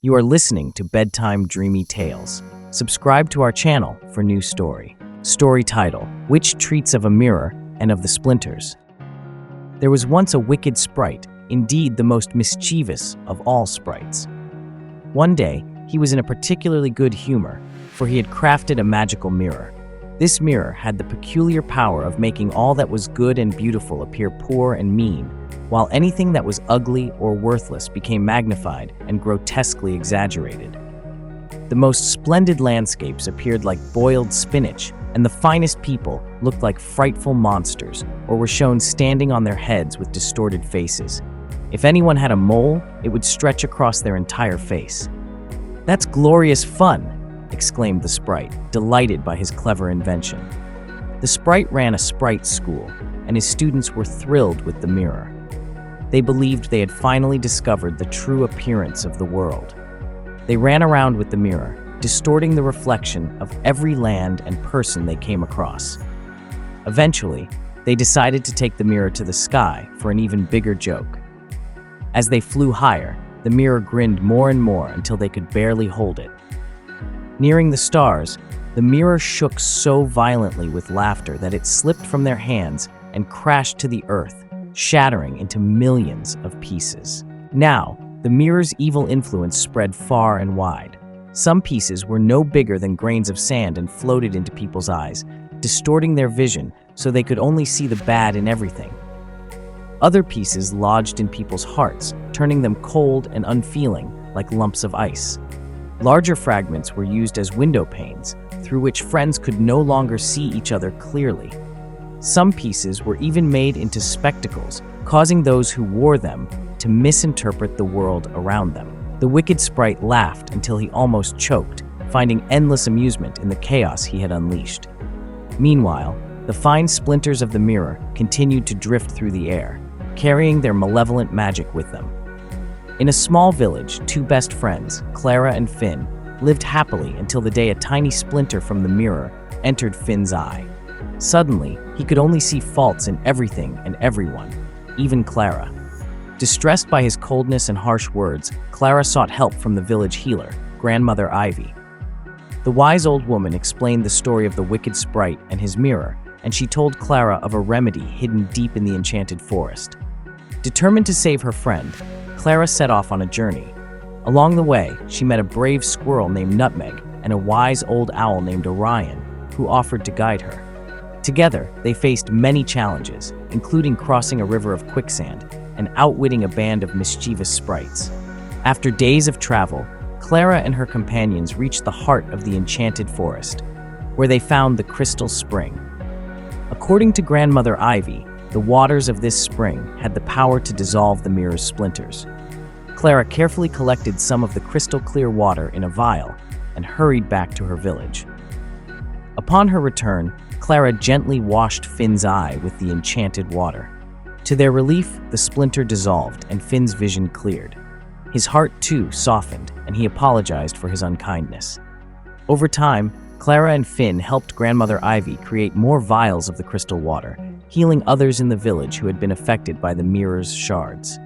You are listening to Bedtime Dreamy Tales. Subscribe to our channel for new story. Story title: Which treats of a mirror and of the splinters. There was once a wicked sprite, indeed the most mischievous of all sprites. One day, he was in a particularly good humor, for he had crafted a magical mirror. This mirror had the peculiar power of making all that was good and beautiful appear poor and mean, while anything that was ugly or worthless became magnified and grotesquely exaggerated. The most splendid landscapes appeared like boiled spinach, and the finest people looked like frightful monsters or were shown standing on their heads with distorted faces. If anyone had a mole, it would stretch across their entire face. "That's glorious fun!" exclaimed the sprite, delighted by his clever invention. The sprite ran a sprite school, and his students were thrilled with the mirror. They believed they had finally discovered the true appearance of the world. They ran around with the mirror, distorting the reflection of every land and person they came across. Eventually, they decided to take the mirror to the sky for an even bigger joke. As they flew higher, the mirror grinned more and more until they could barely hold it. Nearing the stars, the mirror shook so violently with laughter that it slipped from their hands and crashed to the earth, shattering into millions of pieces. Now, the mirror's evil influence spread far and wide. Some pieces were no bigger than grains of sand and floated into people's eyes, distorting their vision so they could only see the bad in everything. Other pieces lodged in people's hearts, turning them cold and unfeeling like lumps of ice. Larger fragments were used as window panes, through which friends could no longer see each other clearly. Some pieces were even made into spectacles, causing those who wore them to misinterpret the world around them. The wicked sprite laughed until he almost choked, finding endless amusement in the chaos he had unleashed. Meanwhile, the fine splinters of the mirror continued to drift through the air, carrying their malevolent magic with them. In a small village, two best friends, Clara and Finn, lived happily until the day a tiny splinter from the mirror entered Finn's eye. Suddenly, he could only see faults in everything and everyone, even Clara. Distressed by his coldness and harsh words, Clara sought help from the village healer, Grandmother Ivy. The wise old woman explained the story of the wicked sprite and his mirror, and she told Clara of a remedy hidden deep in the enchanted forest. Determined to save her friend, Clara set off on a journey. Along the way, she met a brave squirrel named Nutmeg and a wise old owl named Orion, who offered to guide her. Together, they faced many challenges, including crossing a river of quicksand and outwitting a band of mischievous sprites. After days of travel, Clara and her companions reached the heart of the enchanted forest, where they found the crystal spring. According to Grandmother Ivy, the waters of this spring had the power to dissolve the mirror's splinters. Clara carefully collected some of the crystal-clear water in a vial and hurried back to her village. Upon her return, Clara gently washed Finn's eye with the enchanted water. To their relief, the splinter dissolved and Finn's vision cleared. His heart, too, softened, and he apologized for his unkindness. Over time, Clara and Finn helped Grandmother Ivy create more vials of the crystal water, healing others in the village who had been affected by the mirror's shards.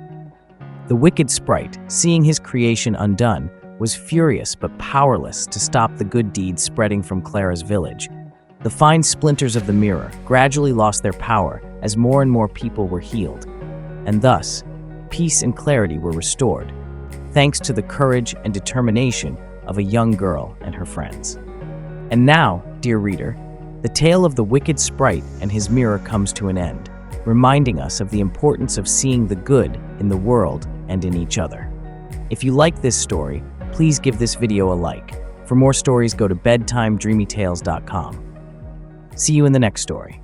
The wicked sprite, seeing his creation undone, was furious but powerless to stop the good deeds spreading from Clara's village. The fine splinters of the mirror gradually lost their power as more and more people were healed, and thus, peace and clarity were restored, thanks to the courage and determination of a young girl and her friends. And now, dear reader, the tale of the wicked sprite and his mirror comes to an end, reminding us of the importance of seeing the good in the world and in each other. If you like this story, please give this video a like. For more stories, go to bedtimedreamytales.com. See you in the next story.